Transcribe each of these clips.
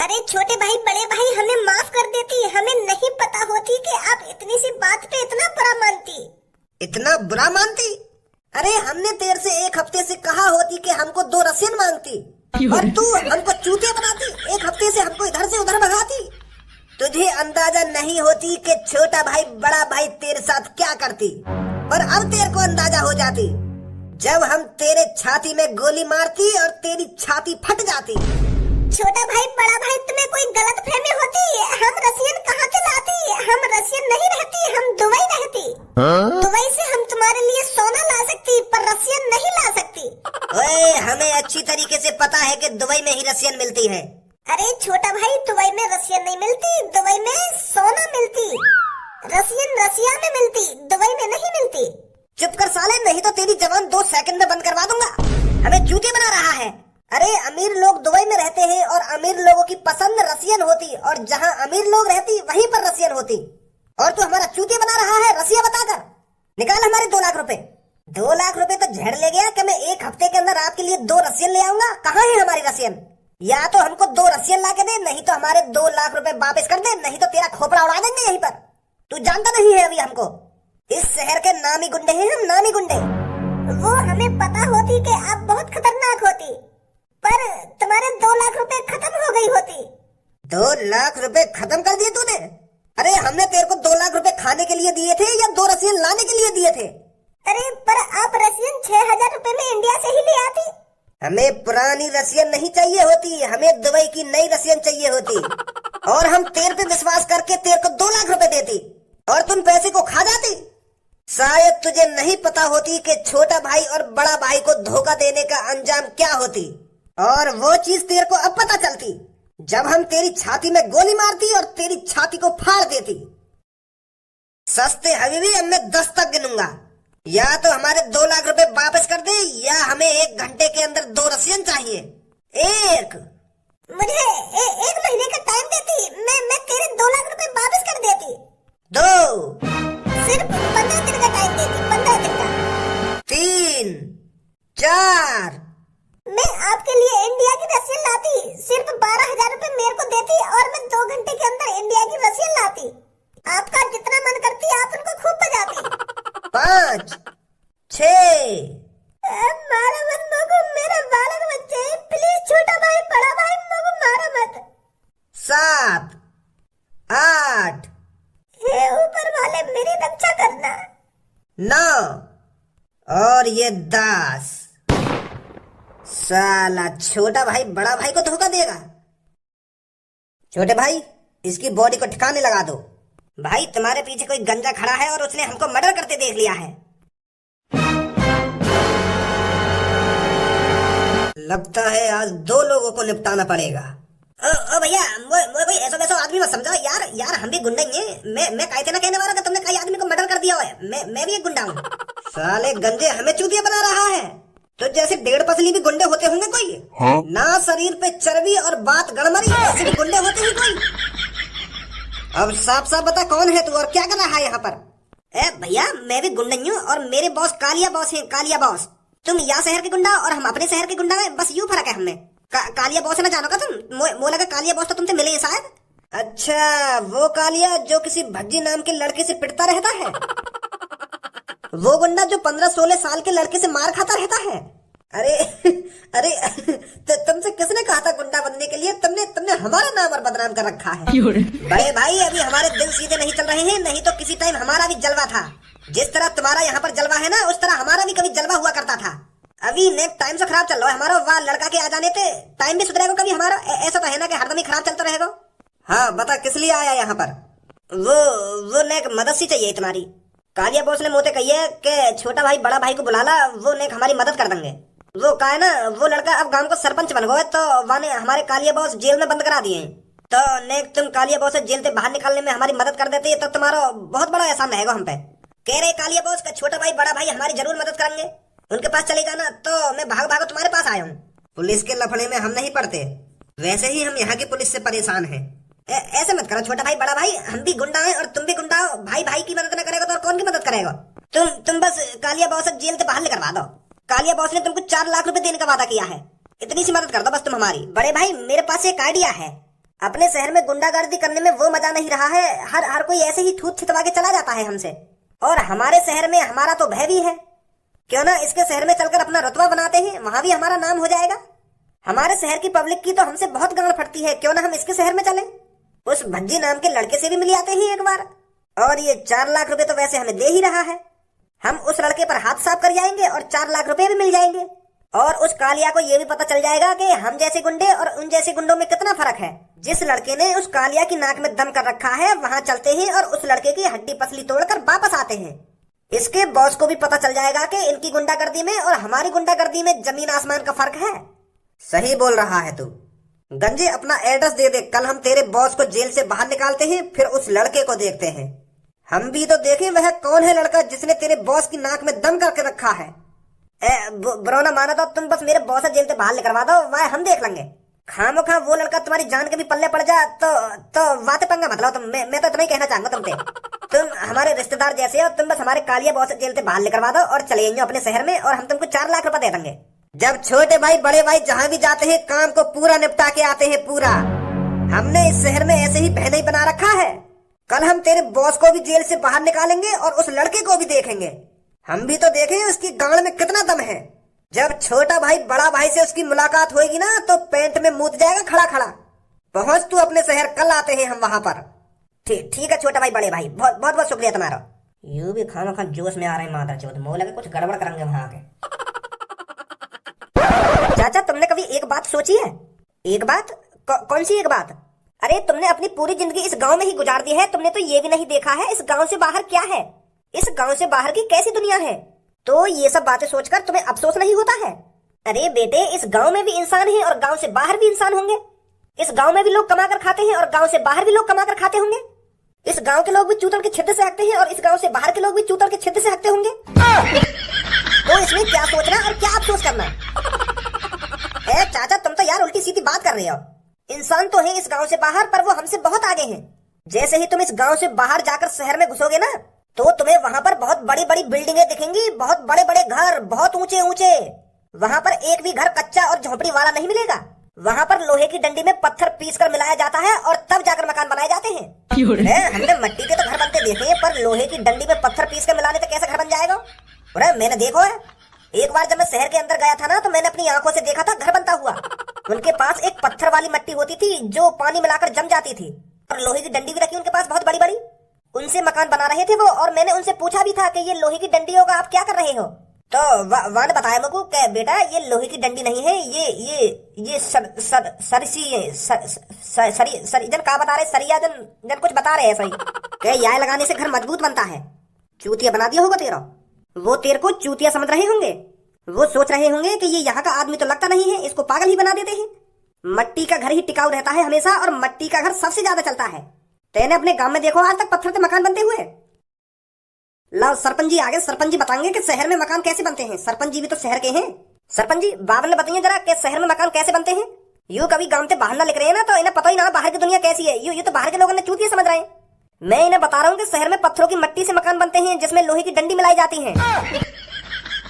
अरे छोटे भाई बड़े भाई हमें माफ कर देती, हमें नहीं पता होती कि आप इतनी सी बात पे इतना बुरा मानती। इतना बुरा मानती? अरे हमने तेरे से एक हफ्ते से कहा होती कि हमको 2 रसियन मांगती और तू हमको चूतिया बनाती, एक हफ्ते से हमको इधर से उधर भगाती। तुझे अंदाजा नहीं होती कि छोटा भाई बड़ा भाई तेरे साथ क्या करती, पर अब तेरे को अंदाजा हो जाती जब हम तेरे छाती में गोली मारती और तेरी छाती फट जाती। छोटा भाई बड़ा भाई तुम्हें कोई गलत फहमी होती, हम रसियन कहाँ से लाती, हम रसियन नहीं रहती, हम दुबई रहती। दुबई से हम तुम्हारे लिए सोना ला सकती पर रसियन नहीं ला सकती। ओए हमें अच्छी तरीके से पता है कि दुबई में ही रसियन मिलती है। अरे छोटा भाई दुबई में रसियन नहीं मिलती, दुबई में सोना मिलती। रसियन रसिया में मिलती, दुबई में नहीं मिलती। चुप कर साले, नहीं तो तेरी जबान 2 सेकंड में बंद करवा दूंगा। हमें चूतिया बना रहा है। अरे अमीर लोग दुबई में रहते हैं और अमीर लोगों की पसंद रसियन होती, और जहाँ अमीर लोग रहती वहीं पर रसियन होती। और तू हमारा चूतिया बना रहा है रसिया बताकर। निकाल हमारे 2 लाख रुपए। 2 लाख रुपए तो झड़ ले गया कि मैं एक हफ्ते के अंदर आपके लिए 2 रसियन ले आऊंगा। कहाँ है हमारी रसियन? या तो हमको 2 रसियन ला के दे, नहीं तो हमारे 2 लाख रुपए वापस कर दे, नहीं तो तेरा खोपड़ा उड़ा देंगे यहीं पर। तू जानता नहीं है अभी हमको। इस शहर के नामी गुंडे हैं हम, नामी गुंडे। वो हमें पता होती कि आप बहुत खतरनाक होती, पर तुम्हारे 2 लाख रुपए खत्म हो गई होती। 2 लाख रुपए खत्म कर दिए तूने? अरे हमने तेरे को 2 लाख रुपए खाने के लिए दिए थे या 2 रसियन लाने के लिए दिए थे? अरे पर आप रसियन 6,000 रुपए में इंडिया से ही ले आती। हमें पुरानी रसियन नहीं चाहिए होती, हमें दुबई की नई रसियन चाहिए होती। और हम तेरे पे विश्वास करके तेरे को 2 लाख रुपए देती और तुम पैसे को खा जाती। शायद तुझे नहीं पता होती कि छोटा भाई और बड़ा भाई को धोखा देने का अंजाम क्या होती, और वो चीज तेरे को अब पता चलती जब हम तेरी छाती में गोली मारती और तेरी छाती को फाड़ देती। सस्ते हबीबी, अब मैं 10 तक गिनूंगा। या तो हमारे 2 लाख रुपए वापस कर दे, या हमें 1 घंटे के अंदर 2 रसियन चाहिए। 1। मुझे 1 महीने का टाइम देती, मैं तेरे 2 लाख रुपए वापस कर देती। 2। सिर्फ 15 दिन का टाइम देती, 15 दिन का। 3। 4। मैं आपके लिए इंडिया की रसियन लाती, सिर्फ 12,000 रुपए मेरे को देती और मैं 2 घंटे के अंदर इंडिया की रसियन लाती। आपका जितना मन करती आप उनको खूब बजाती। 5। 6। मारा मत मोको, मेरा बालक बच्चे, प्लीज छोटा भाई बड़ा भाई मोको मारा मत। 7। 8। हे ऊपर वाले मेरी रक्षा करना। 9 और ये 10। साला छोटा भाई बड़ा भाई को धोखा देगा। छोटे भाई, इसकी बॉडी को ठिकाने लगा दो। भाई तुम्हारे पीछे कोई गंजा खड़ा है और उसने हमको मर्डर करते देख लिया है। लगता है आज 2 लोगों को निपटाना पड़ेगा। ओ भैया, कोई ऐसा वैसा आदमी मत समझो यार हम भी गुंडे ही हैं। मैं कहते ना कहने वाला कि तुमने कई आदमी को मर्डर कर दिया है। मैं भी एक गुंडा हूँ। साले गंजे हमें चूतिया बना रहा है। तो जैसे 1.5 पसली भी गुंडे होते होंगे कोई? हाँ? ना शरीर पे चर्बी और बात गड़मरी, ऐसे भी गुंडे होते हैं कोई? अब साफ साफ बता कौन है तू और क्या कर रहा है यहाँ पर? भैया मैं भी गुंडा ही हूँ और मेरे बॉस कालिया बॉस है, कालिया बॉस। तुम यहाँ शहर के गुंडा और हम अपने शहर के गुंडा है, बस यूँ फर्क है हमें। कालिया बॉस है ना, जानो का तुम? मोला का कालिया बॉस तो तुमसे मिले शायद। अच्छा, वो कालिया जो किसी भज्जी नाम के लड़के से पिटता रहता है, वो गुंडा जो 15-16 साल के लड़के से मार खाता रहता है। अरे तुमसे किसने कहा था गुंडा बनने के लिए? तुमने हमारा नाम और बदनाम कर रखा है। बड़े भाई अभी हमारे दिल सीधे नहीं चल रहे हैं, नहीं तो किसी टाइम हमारा भी जलवा था। जिस तरह तुम्हारा यहाँ पर जलवा है ना, उस तरह हमारा भी कभी जलवा हुआ करता था। अभी नेक्स्ट टाइम से खराब चल रहा है हमारा। वाह, लड़का के आ जाने पे टाइम भी सुधरेगा कभी हमारा? ऐसा तो है ना कि हरदम ही खराब चलता रहेगा। हाँ बता, किस लिए आया यहाँ पर? वो नेक मदद सी चाहिए तुम्हारी। कालिया बॉस ने मोते कही है कि छोटा भाई बड़ा भाई को बुला ला, वो नेक हमारी मदद कर देंगे। वो का है ना, वो लड़का अब गांव को सरपंच बन गया, तो वाने हमारे कालिया बॉस जेल में बंद करा दिए। तो नेक तुम कालिया बॉस से जेल से बाहर निकालने में हमारी मदद कर देते तो तुम्हारा बहुत बड़ा एहसान रहेगा हम पे। कह रहे कालिया बॉस का छोटा भाई बड़ा भाई हमारी जरूर मदद करेंगे। उनके पास चले जाना, तो मैं भाग तुम्हारे पास आया हूँ। पुलिस के लफड़े में हम नहीं पड़ते, वैसे ही हम यहाँ की पुलिस से परेशान हैं। ऐसे मत करो छोटा भाई बड़ा भाई, हम भी गुंडा हैं और तुम भी गुंडा हो। भाई भाई की मदद न करेगा तो और कौन की मदद करेगा? तुम बस कालिया बॉस से जेल से बाहर निकलवा दो। कालिया बॉस ने तुमको 4 लाख रुपए देने का वादा किया है, इतनी सी मदद कर दो बस तुम हमारी। बड़े भाई मेरे पास एक आइडिया है, अपने शहर में गुंडागर्दी करने में वो मजा नहीं रहा है। हर कोई ऐसे ही थूत छितवा के चला जाता है हमसे। और हमारे शहर में हमारा तो भय भी है। क्यों ना इसके शहर में चलकर अपना रुतबा बनाते हैं, वहां भी हमारा नाम हो जाएगा। हमारे शहर की पब्लिक की तो हमसे बहुत गांड फटती है, क्यों ना हम इसके शहर में चले, उस भज्जी नाम के लड़के से भी मिल आते हैं एक बार। और ये 4 लाख रुपए तो वैसे हमें दे ही रहा है, हम उस लड़के पर हाथ साफ कर जाएंगे और 4 लाख रुपए भी मिल जाएंगे। और उस कालिया को ये भी पता चल जाएगा कि हम जैसे गुंडे और उन जैसे गुंडों में कितना फर्क है। जिस लड़के ने उस कालिया की नाक में दम कर रखा है वहां चलते हैं और उस लड़के की हड्डी पसली तोड़कर वापस आते हैं। इसके बॉस को भी पता चल जाएगा कि इनकी गुंडागर्दी में और हमारी गुंडागर्दी में जमीन आसमान का फर्क है। सही बोल रहा है तू। गंजे अपना एड्रेस दे दे, कल हम तेरे बॉस को जेल से बाहर निकालते हैं, फिर उस लड़के को देखते हैं। हम भी तो देखें वह कौन है लड़का जिसने तेरे बॉस की नाक में दम करके रखा है। ब्रो ना माना तो तुम बस मेरे बॉस से जेल से बाहर निकलवा दो, वह हम देख लेंगे। खामोखा वो लड़का तुम्हारी जान के भी पल्ले पड़ जा तो बातें पंगा मतलब तुम। मैं तो इतना ही कहना चाहूंगा तुमसे, तुम हमारे रिश्तेदार जैसे हो, तुम बस हमारे कालिया बॉस से जेल से बाहर निकलवा दो और चले जाइए अपने शहर में और हम तुमको 4 लाख रुपए दे देंगे। जब छोटे भाई बड़े भाई जहाँ भी जाते हैं काम को पूरा निपटा के आते हैं पूरा। हमने इस शहर में ऐसे ही बहने ही बना रखा है। कल हम तेरे बॉस को भी जेल से बाहर निकालेंगे और उस लड़के को भी देखेंगे। हम भी तो देखें उसकी गांड में कितना दम है। जब छोटा भाई बड़ा भाई से उसकी मुलाकात होगी ना तो पेंट में मूत जाएगा खड़ा खड़ा। पहुंच तू अपने शहर, कल आते हैं हम वहां पर। ठीक है छोटा भाई बड़े भाई, बहुत बहुत शुक्रिया तुम्हारा। यू भी खाना जोश में आ रहे हैं माता चौथ, मोह लगे कुछ गड़बड़ करेंगे वहां आके। चाचा तुमने कभी एक बात सोची है? एक बात? कौन सी एक बात? अरे तुमने अपनी पूरी जिंदगी इस गांव में ही गुजार दी है, तुमने तो ये भी नहीं देखा है इस गांव से बाहर क्या है, इस गांव से बाहर की कैसी दुनिया है। तो ये सब बातें सोचकर तुम्हें अफसोस नहीं होता है? अरे बेटे इस गांव में भी इंसान है और गांव से बाहर भी इंसान होंगे। इस गांव में भी लोग कमा कर खाते हैं और गांव से बाहर भी लोग कमा कर खाते होंगे। इस गांव के लोग भी चूतड़ के छिद्र से हकते हैं और इस गांव से बाहर के लोग भी चूतड़ के छिद्र से हकते होंगे। तो इसमें क्या सोचना और क्या अफसोस करना? चाचा तुम तो यार उल्टी सीधी बात कर रहे हो। इंसान तो है इस गांव से बाहर, पर वो हमसे बहुत आगे हैं। जैसे ही तुम इस गांव से बाहर जाकर शहर में घुसोगे ना तो तुम्हें वहां पर बहुत बड़ी बड़ी बिल्डिंगें दिखेंगी, बहुत बड़े बड़े घर, बहुत ऊंचे ऊंचे। वहां पर एक भी घर कच्चा और झोपड़ी वाला नहीं मिलेगा। वहां पर लोहे की डंडी में पत्थर पीस कर मिलाया जाता है और तब जाकर मकान बनाए जाते हैं। हमने मिट्टी के तो घर बनते देखे हैं, पर लोहे की डंडी में पत्थर पीस कर मिलाने से कैसे घर बन जाएगा? अरे मैंने देखो है, एक बार जब मैं शहर के अंदर गया था ना तो मैंने अपनी आंखों से देखा था घर बनता हुआ। उनके पास एक पत्थर वाली मट्टी होती थी जो पानी मिलाकर जम जाती थी और लोहे की डंडी भी रखी उनके पास बहुत बड़ी बड़ी। उनसे मकान बना रहे थे वो, और मैंने उनसे पूछा भी था कि ये लोहे की डंडी होगा, आप क्या कर रहे हो? तो वहां ने बताया मुझको कि बेटा ये लोहे की डंडी नहीं है, ये सरीजन का बता रहे, सरिया जन कुछ बता रहे हैं सही कि यह लगाने से घर मजबूत बनता है। चूतिया बना दिया होगा तेरा। वो तेरे को चूतिया समझ रहे होंगे। वो सोच रहे होंगे कि ये यहाँ का आदमी तो लगता नहीं है, इसको पागल ही बना देते हैं। मट्टी का घर ही टिकाऊ रहता है हमेशा और मट्टी का घर सबसे ज्यादा चलता है। तेने अपने गांव में देखो आज तक पत्थर से मकान बनते हुए? लाओ सरपंच जी आगे, सरपंच जी बताएंगे कि शहर में मकान कैसे बनते हैं। सरपंच जी भी तो शहर के हैं। सरपंच जी बावन ने बताइए जरा कि शहर में मकान कैसे बनते हैं। यूं कभी गांव से बाहर ना लिख रहे हैं ना तो इन्हें पता ही ना बाहर की दुनिया कैसी है। यूं तो बाहर के लोगों ने चूतिया समझ रहे हैं। मैं इन्हें बता रहा हूँ कि शहर में पत्थरों की मट्टी से मकान बनते हैं जिसमें लोहे की डंडी मिलाई जाती है।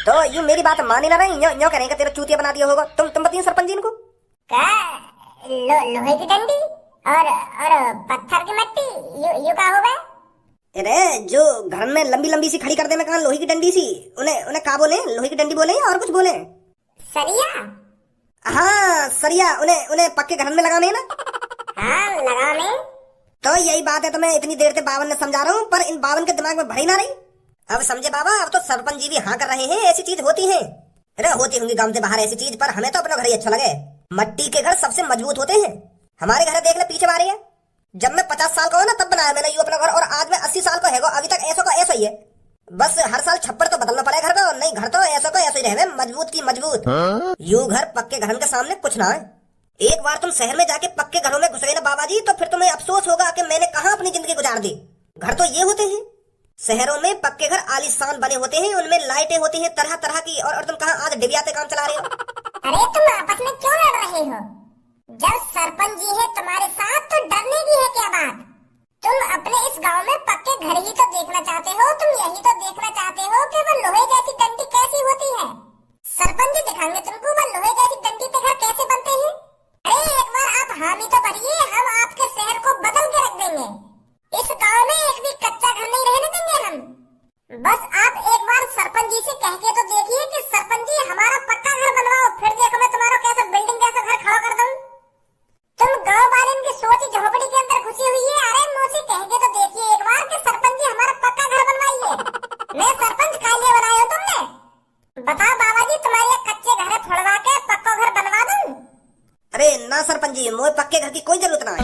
तो यूं मेरी बात मानी ना रहे, यूं करेंगे तेरा चूतिया बना दिया होगा। तुम बताइए सरपंच जी इनको। लोहे की डंडी और पत्थर की मट्टी यू का होगा? अरे जो घर में लंबी लंबी सी खड़ी कर दे मकान लोहे की डंडी सी, उन्हें क्या बोले? लोहे की डंडी बोले या और कुछ बोले? सरिया। हाँ सरिया, उन्हें पक्के घर में लगाने ना। हाँ लगाने। तो यही बात है, तो मैं इतनी देर से बावन ने समझा रहा हूँ पर इन बावन के दिमाग में भरी ना रही। अब समझे बाबा, अब तो सरपंच जी भी हाँ कर रहे हैं। ऐसी चीज होती है। अरे होती होंगी गांव से बाहर ऐसी चीज, पर हमें तो अपना घर ही अच्छा लगे। मट्टी के घर सबसे मजबूत होते हैं। हमारे घर देख ले पीछे बारी है, जब मैं 50 साल का हो ना तब बनाया मैंने यू अपना घर, और आज मैं 80 साल का है अभी तक ऐसा का ऐसा ही है। बस हर साल छप्पर तो बदलना पड़ेगा घर का, नहीं घर तो ऐसा का ऐसा ही रहे, मजबूत की मजबूत। यू घर पक्के घर के सामने कुछ ना है। एक बार तुम शहर में जाके पक्के घरों में घुस गए ना बाबा जी, तो फिर तुम्हें अफसोस होगा कि मैंने कहाँ अपनी जिंदगी गुजार दी। घर तो ये होते हैं शहरों में, पक्के घर आलीशान बने होते हैं, उनमें लाइटें होती हैं तरह तरह की, और तुम कहाँ आज डिबियाते काम चला रहे हो? अरे तुम आपस में क्यों लड़ रहे हो? जब सरपंच जी है तुम्हारे साथ तो डरने की है क्या बात? तुम अपने इस गांव में पक्के घर ही तो देखना चाहते हो, तुम यही तो देखना चाहते हो कि वो लोहे जैसी डंडी कैसी होती है। सरपंच जी दिखाएंगे तुमको वो लोहे जैसी डंडी के घर कैसे बनते हैं। अरे एक बार आप हामी तो भरिए, हम ना सरपंच जी, मुझे पक्के घर की कोई जरूरत ना है।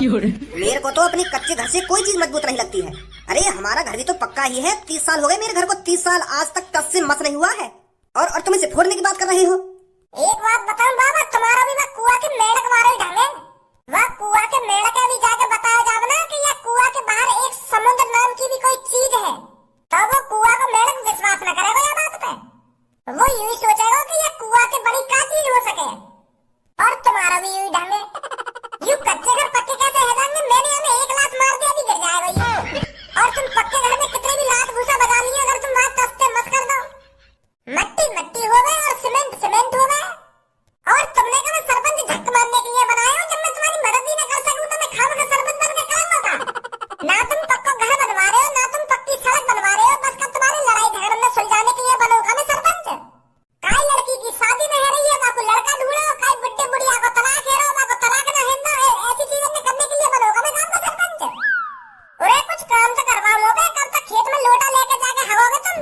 मेरे को तो अपनी कच्चे घर से कोई चीज मजबूत नहीं लगती है। अरे हमारा घर भी तो पक्का ही है, 30 साल हो गए मेरे घर को, 30 साल आज तक टस से मस नहीं हुआ है। और तुम इसे फोड़ने की बात कर रही हो। एक बात बताऊं बाबा, तुम्हारा भी वह कुआ के मेढक मारे ढंगे, वह कुआ के मेढक भी जाके बताया जावे ना कि यह कुआ के बाहर एक समुद्र नाम की भी कोई चीज है, तो वो कुआ को मेढक विश्वास न करेगा यह बात पे। वो यूं सोचेगा कि यह कुआ के बड़ी का चीज हो सके। और तुम्हारा भी यूं ढंगे, यूं कच्चे घर पक्के कैसे है जाएंगे? मैंने हमें एक लात मार दिया भी गिर जाएगा ये। और तुम पक्के घर में कितने भी लात भूसा बजा लिए, अगर तुम वहां तस्ते मत कर दो, मट्टी मट्टी हो गए और सीमेंट सीमेंट हो गए। और तुमने कहा सरपंच झक मारने के लिए बनाए हो, जब मैं तुम्हारी मदद ही न कर सकूं तो मैं खाम का सरपंच बन के करूंगा का? ना तुम पक्का घर बनवा रहे हो, ना तुम पक्की सड़क बनवा रहे हो, बस कब तुम्हारी लड़ाई झगड़े में सुलझाने के लिए बनूंगा मैं सरपंच। काई लड़की की शादी नहीं रही है, बाको लड़का ढूंढो, काई बुड्ढे बुढ़िया को तलाक है, बाको तलाक ना है ना, ऐसी चीजें करने के लिए बनूंगा मैं काम का सरपंच। अरे कुछ काम तो करवाओ बे, कब तक खेत में लोटा लेके जाके हगोगे तुम?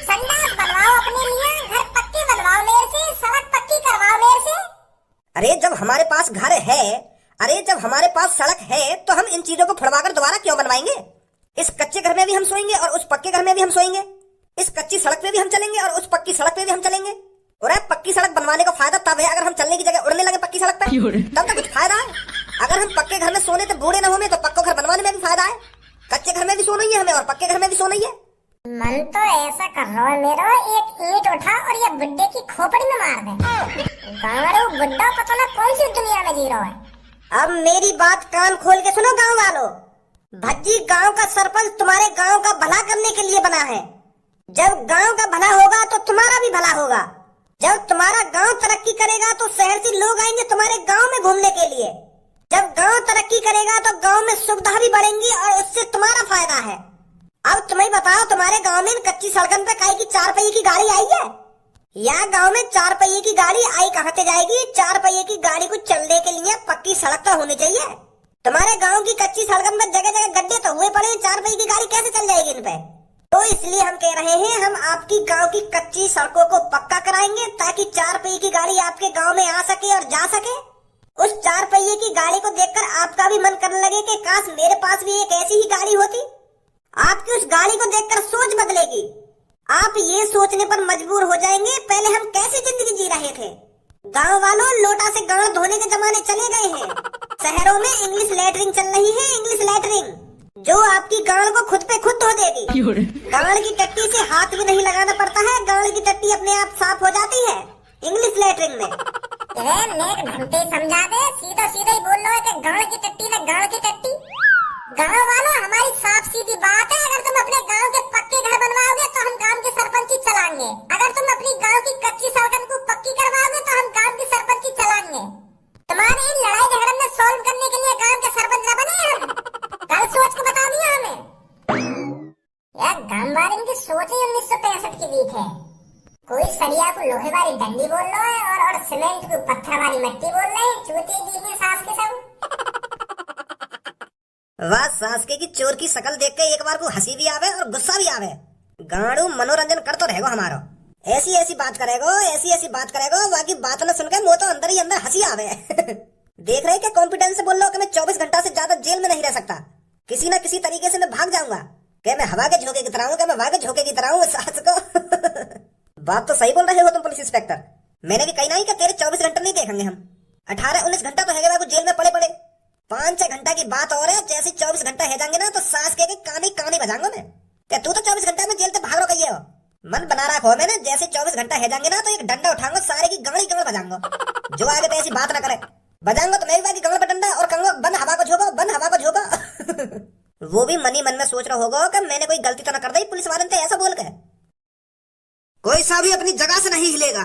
संडास बनवाओ अपने लिए, घर पक्के बनवाओ मेरे से, सड़क पक्की करवाओ मेरे से। अरे जब हमारे पास घर है, अरे जब हमारे पास सड़क है, तो हम इन चीजों को फुड़वाकर दोबारा क्यों बनवाएंगे? इस कच्चे घर में भी हम सोएंगे और उस पक्के घर में भी हम सोएंगे, इस कच्ची सड़क पे भी हम चलेंगे और उस पक्की सड़क पे भी हम चलेंगे। और पक्की सड़क बनवाने का फायदा तब है अगर हम चलने की जगह उड़ने लगे पक्की सड़क पे, तब तो कुछ फायदा है। अगर हम पक्के घर में सोने तो बूढ़े न होंगे, तो पक्का घर बनवाने में भी फायदा है। कच्चे घर में भी सोना ही है हमें और पक्के घर में भी सोना ही है। मन तो ऐसा कर रहा है मेरा, एक ईंट उठा और ये बुड्ढे की खोपड़ी में मार दे। गाँव बुड्ढा पता ना कौन सी दुनिया में जी रहा है। अब मेरी बात कान खोल के सुनो गाँव वालों, भज्जी गाँव का सरपंच तुम्हारे गाँव का भला करने के लिए बना है। जब गाँव का भला होगा तो तुम्हारा भी भला होगा। जब तुम्हारा गांव तरक्की करेगा तो शहर से लोग आएंगे तुम्हारे गांव में घूमने के लिए। जब गांव तरक्की करेगा तो गांव में सुविधा भी बढ़ेंगी और उससे तुम्हारा फायदा है। अब तुम्हें बताओ, तुम्हारे गांव में कच्ची सड़कों पे काहे की 4 पहिए की गाड़ी आई है? या गांव में 4 पहिए की गाड़ी आई कहाँ से जाएगी? 4 पहिए की गाड़ी को चलने के लिए पक्की सड़क तो होनी चाहिए। तुम्हारे गाँव की कच्ची सड़कों में जगह जगह गड्ढे तो हुए पड़े, 4 पहिए की गाड़ी कैसे चल जाएगी इन पे? तो इसलिए हम कह रहे हैं, हम आपकी गांव की कच्ची सड़कों को पक्का कराएंगे ताकि 4 पहिए की गाड़ी आपके गांव में आ सके और जा सके। उस 4 पहिए की गाड़ी को देखकर आपका भी मन करने लगे कि काश मेरे पास भी एक ऐसी ही गाड़ी होती। आपकी उस गाड़ी को देखकर सोच बदलेगी। आप ये सोचने पर मजबूर हो जाएंगे, पहले हम कैसी जिंदगी जी रहे थे। गाँव वालों, लोटा से गाँव धोने के जमाने चले गए हैं। शहरों में इंग्लिश लैटरिन चल रही है, इंग्लिश लैटरिन, जो आपकी गाड़ को खुद पे खुद धो देगी। गाड़ की टट्टी से हाथ भी नहीं लगाना पड़ता है, गाड़ की टट्टी अपने आप साफ हो जाती है इंग्लिश लैटरिन में। नेक घंटे समझा दे, सीधा सीधा ही बोल रहा है कि गाड़ की टट्टी ना गाड़ की टट्टी। गाँव वालों, हमारी साफ सीधी बात है, अगर तुम अपने गाँव के पक्के घर बनवाओगे तो हम गाँव की सरपंची चलाएंगे। अगर तुम अपनी गाँव की कच्ची सड़कों को पक्की करवाओगे तो हम गाँव की सरपंची चलाएंगे। तुम्हारे इन लड़ाई झगड़े में सॉल्व करने के लिए गाँव के सरपंच न बने हम। कल सोच को बता दिया हमें। यार गाँव वाले की सोच ही 1965 की वीक है। कोई सरिया को लोहे वाली डंडी बोल रहा है और सीमेंट को पत्थर वाली मिट्टी बोल रहे हैं। चूती दी है सास के सब। वाह, सास के की चोर की शकल देख के एक बार को हंसी भी आवे और गुस्सा भी आवे। गाड़ू मनोरंजन कर तो रहेगो हमारो, ऐसी ऐसी बात करेगो, ऐसी ऐसी बात करेगो, बाकी बात न सुन के मुँह तो अंदर ही अंदर हंसी आवे। देख रहे क्या कॉन्फिडेंस से बोल रहा हूँ कि मैं 24 घंटा से ज्यादा जेल में नहीं रह सकता। किसी न किसी तरीके से मैं भाग जाऊंगा। क्या मैं हवा के झोंके की तरह हूँ? क्या मैं हवा के झोंके की तरह हूँ सास को? बात तो सही बोल रहे हो तुम पुलिस इंस्पेक्टर। मैंने भी कही नहीं कि तेरे 24 घंटे नहीं देखेंगे हम। 18-19 घंटा तो है जेल में पड़े पड़े। 5-6 घंटा की बात और है। जैसे 24 घंटा है जाएंगे ना तो सास के कानी कानी बजाऊंगा मैं। क्या तू तो 24 घंटा में जेल से भाग रहा कहिए हो? मन बना रखा हो मैंने, जैसे 24 घंटा है जाएंगे ना तो एक डंडा उठाऊंगा, सारे की गाड़ी गाड़ बजाऊंगा। जो आगे तो ऐसी बात ना करे, बजाऊंगा तो मैं भी बाकी गाड़ पर डंडा और कहूंगा बंद हवा को झोंको, बंद हवा को झोंको। वो भी मनी मन में सोच रहा होगा कि मैंने कोई गलती तो ना कर दी पुलिस वाले ने ऐसा बोल के। कोई सा भी अपनी जगह से नहीं हिलेगा।